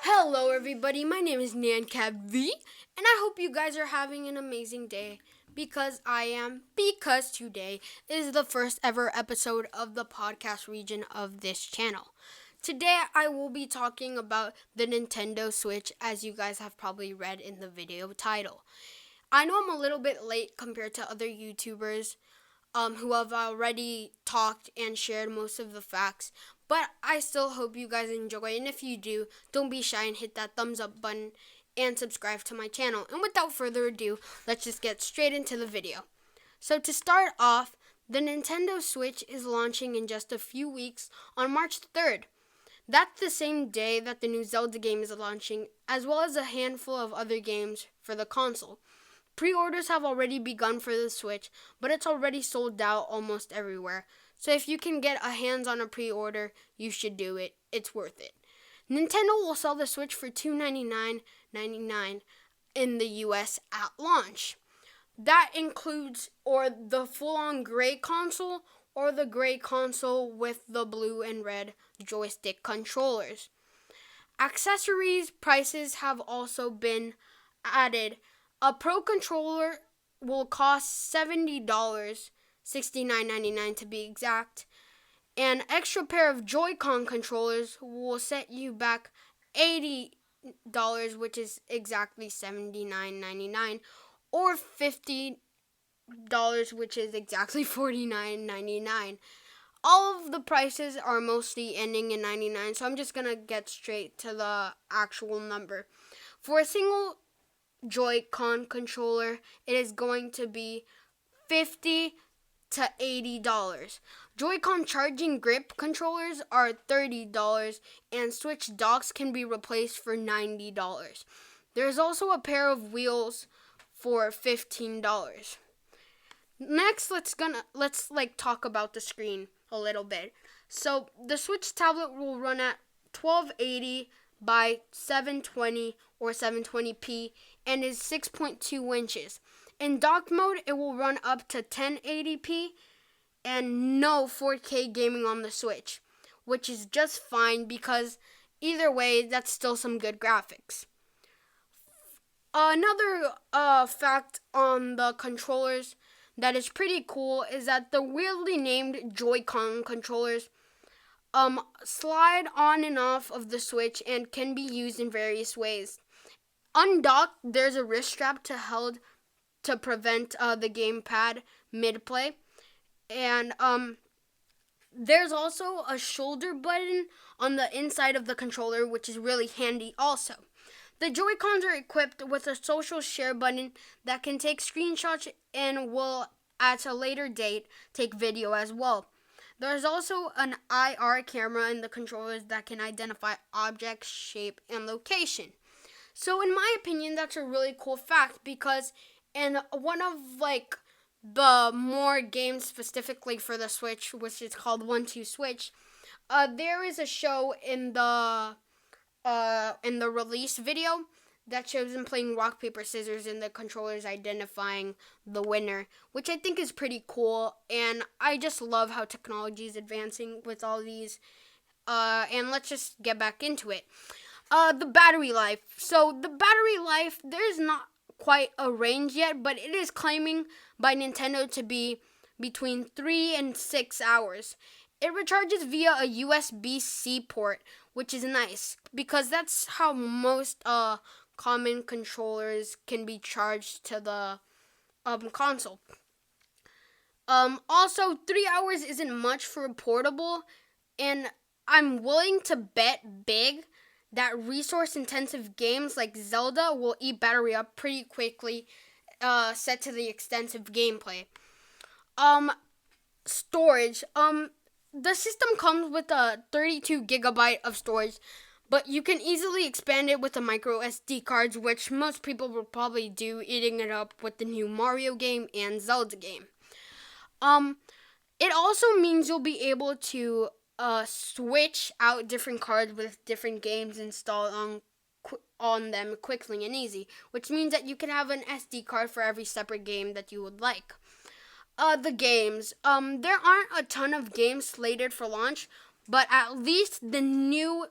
Hello, everybody. My name is NanCabV, and I hope you guys are having an amazing day because I am. Because today is the first ever episode of the podcast region of this channel. Today, I will be talking about the Nintendo Switch, as you guys have probably read in the video title. I know I'm a little bit late compared to other YouTubers who have already talked and shared most of the facts. But I still hope you guys enjoy. And if you do, don't be shy and hit that thumbs up button and subscribe to my channel. And without further ado, let's just get straight into the video. So to start off, the Nintendo Switch is launching in just a few weeks on March 3rd. That's the same day that the new Zelda game is launching, as well as a handful of other games for the console. Pre-orders have already begun for the Switch, but it's already sold out almost everywhere. So if you can get a hands on a pre-order, you should do it. It's worth it. Nintendo will sell the Switch for $299.99 in the US at launch. That includes or the full-on gray console or the gray console with the blue and red joystick controllers. Accessories prices have also been added. A Pro controller will cost $70, $69.99 to be exact. An extra pair of Joy-Con controllers will set you back $80, which is exactly $79.99, or $50, which is exactly $49.99. All of the prices are mostly ending in 99, so I'm just going to get straight to the actual number. For a single Joy-Con controller, it is going to be $50 to $80. Joy-Con charging grip controllers are $30, and Switch docks can be replaced for $90. There's also a pair of wheels for $15. Next, let's talk about the screen a little bit. So the Switch tablet will run at 1280 by 720 or 720p and is 6.2 inches. In docked mode, it will run up to 1080p and no 4K gaming on the Switch, which is just fine because either way, that's still some good graphics. Another fact on the controllers that is pretty cool is that the weirdly named Joy-Con controllers slide on and off of the Switch and can be used in various ways. Undocked, there's a wrist strap to prevent the gamepad mid-play. And there's also a shoulder button on the inside of the controller, which is really handy also. The Joy-Cons are equipped with a social share button that can take screenshots and will, at a later date, take video as well. There's also an IR camera in the controllers that can identify objects, shape, and location. So in my opinion, that's a really cool fact because in one of the more games specifically for the Switch, which is called 1-2 Switch, there is a show in the release video that shows them playing rock, paper, scissors and the controllers identifying the winner, which I think is pretty cool. And I just love how technology is advancing with all these. And let's just get back into it. The battery life. So the battery life, there's not quite a range yet, but it is claiming by Nintendo to be between 3 and 6 hours. It recharges via a USB-C port, which is nice because that's how most common controllers can be charged to the console. Also, 3 hours isn't much for a portable, and I'm willing to bet big that resource-intensive games like Zelda will eat battery up pretty quickly, set to the extensive gameplay. Storage. The system comes with a 32 gigabyte of storage, but you can easily expand it with the micro SD cards, which most people will probably do, eating it up with the new Mario game and Zelda game. It also means you'll be able to switch out different cards with different games installed on them quickly and easy, which means that you can have an SD card for every separate game that you would like. The games. There aren't a ton of games slated for launch, but at least the new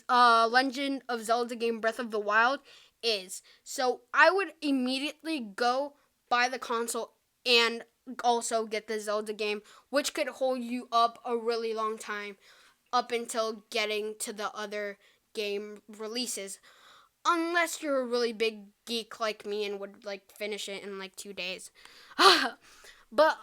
Legend of Zelda game Breath of the Wild is. So I would immediately go buy the console and also get the Zelda game, which could hold you up a really long time up until getting to the other game releases. Unless you're a really big geek like me and would like finish it in like 2 days. But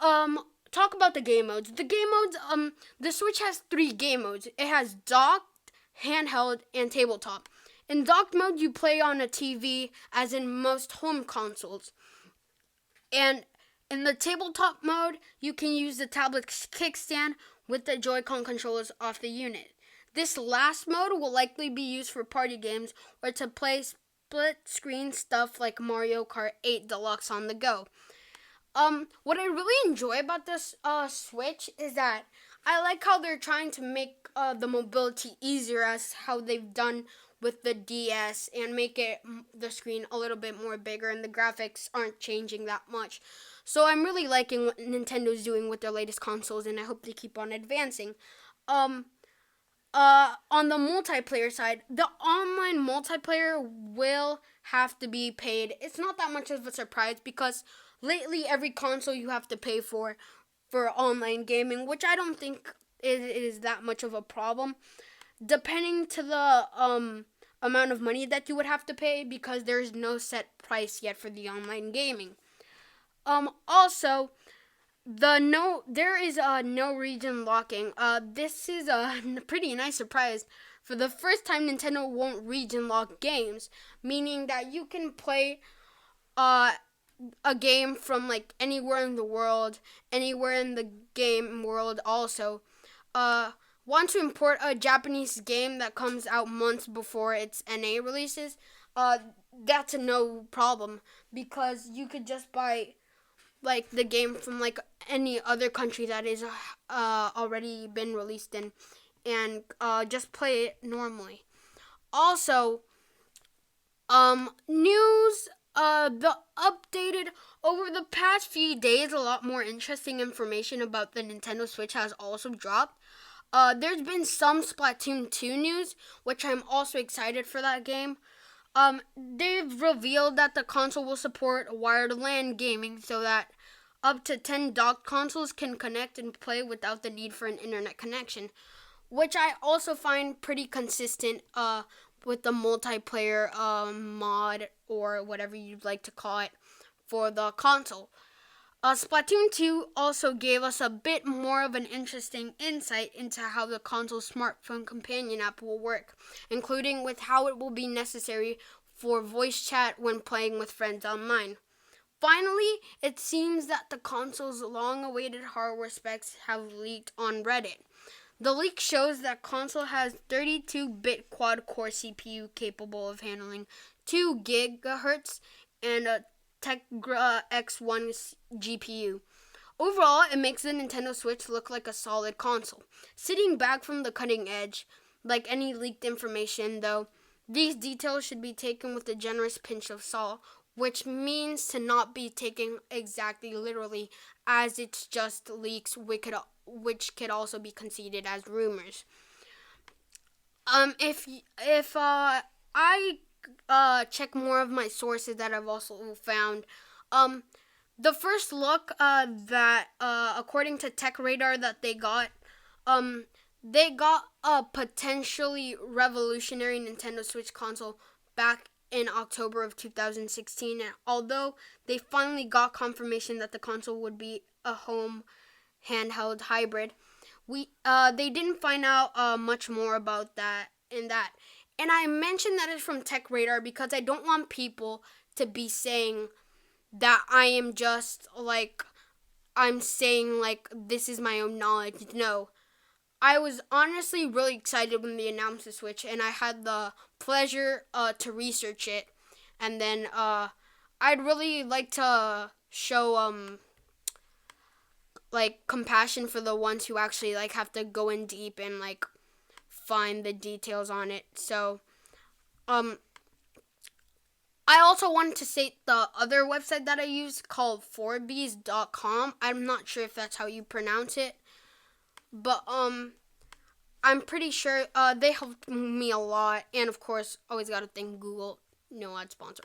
talk about the game modes. The game modes, the Switch has 3 game modes. It has docked, handheld, and tabletop. In docked mode, you play on a TV, as in most home consoles. And in the tabletop mode, you can use the tablet kickstand with the Joy-Con controllers off the unit. This last mode will likely be used for party games or to play split-screen stuff like Mario Kart 8 Deluxe on the go. What I really enjoy about this Switch is that I like how they're trying to make the mobility easier, as how they've done with the DS, and make it the screen a little bit more bigger, and the graphics aren't changing that much. So I'm really liking what Nintendo's doing with their latest consoles, and I hope they keep on advancing. On the multiplayer side, the online multiplayer will have to be paid. It's not that much of a surprise because lately every console you have to pay for online gaming, which I don't think is that much of a problem, depending to the amount of money that you would have to pay, because there's no set price yet for the online gaming. Also, there is no region locking. This is a pretty nice surprise. For the first time, Nintendo won't region lock games, meaning that you can play a game from like anywhere in the world, anywhere in the game world. Also, want to import a Japanese game that comes out months before its NA releases, that's no problem, because you could just buy like the game from like any other country that is already been released in, and just play it normally. Also, news, the updated over the past few days, a lot more interesting information about the Nintendo Switch has also dropped. There's been some Splatoon 2 news, which I'm also excited for that game. They've revealed that the console will support wired LAN gaming, so that up to 10 docked consoles can connect and play without the need for an internet connection, which I also find pretty consistent with the multiplayer mod, or whatever you'd like to call it, for the console. Splatoon 2 also gave us a bit more of an interesting insight into how the console's smartphone companion app will work, including with how it will be necessary for voice chat when playing with friends online. Finally, it seems that the console's long-awaited hardware specs have leaked on Reddit. The leak shows that console has 32-bit quad-core CPU capable of handling 2 GHz and a Tegra X1 GPU. Overall, it makes the Nintendo Switch look like a solid console. Sitting back from the cutting edge, like any leaked information, though, these details should be taken with a generous pinch of salt, which means to not be taken exactly literally, as it's just leaks, which could also be conceded as rumors. If I check more of my sources that I've also found, the first look that according to TechRadar that they got a potentially revolutionary Nintendo Switch console back in October of 2016. And although they finally got confirmation that the console would be a home handheld hybrid, they didn't find out much more about that. And I mentioned that it's from TechRadar because I don't want people to be saying that I am just like, I'm saying like this is my own knowledge. No. I was honestly really excited when they announced the Switch, and I had the pleasure to research it. And then I'd really like to show like compassion for the ones who actually like have to go in deep and like find the details on it. So I also wanted to state the other website that I use, called Forbes.com. I'm not sure if that's how you pronounce it, but I I'm pretty sure they helped me a lot, and of course, always gotta thank Google. No ad sponsor.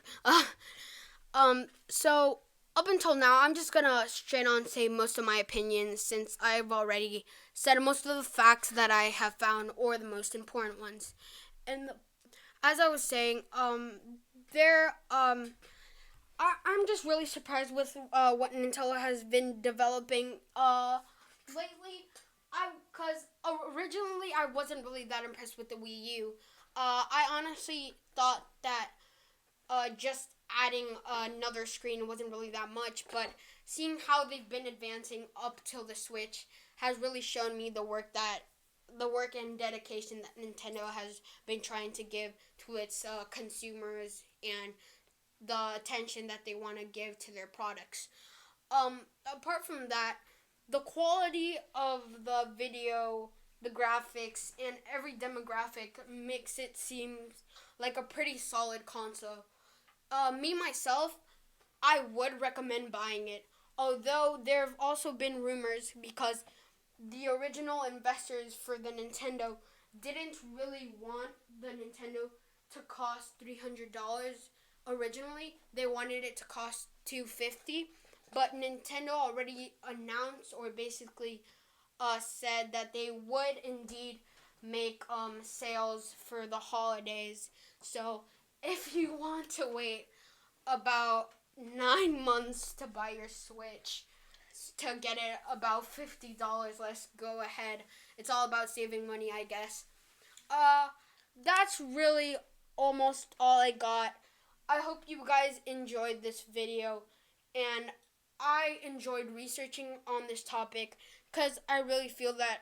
So up until now, I'm just gonna straight on say most of my opinions since I've already said most of the facts that I have found or the most important ones. And as I was saying, I'm just really surprised with what Nintendo has been developing lately. Cause originally I wasn't really that impressed with the Wii U. I honestly thought that just adding another screen wasn't really that much, but seeing how they've been advancing up till the Switch has really shown me the work and dedication that Nintendo has been trying to give to its consumers and the attention that they want to give to their products. Apart from that, the quality of the video, the graphics, and every demographic makes it seem like a pretty solid console. Me myself, I would recommend buying it. Although there have also been rumors because the original investors for the Nintendo didn't really want the Nintendo to cost $300 originally. They wanted it to cost $250, but Nintendo already announced or basically said that they would indeed make sales for the holidays. So if you want to wait about 9 months to buy your Switch, to get it about $50, let's go ahead. It's all about saving money, I guess. That's really almost all I got. I hope you guys enjoyed this video, and I enjoyed researching on this topic because I really feel that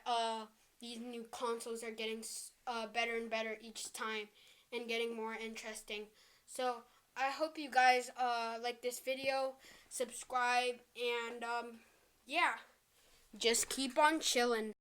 these new consoles are getting better and better each time and getting more interesting. So I hope you guys like this video, subscribe, and yeah, just keep on chilling.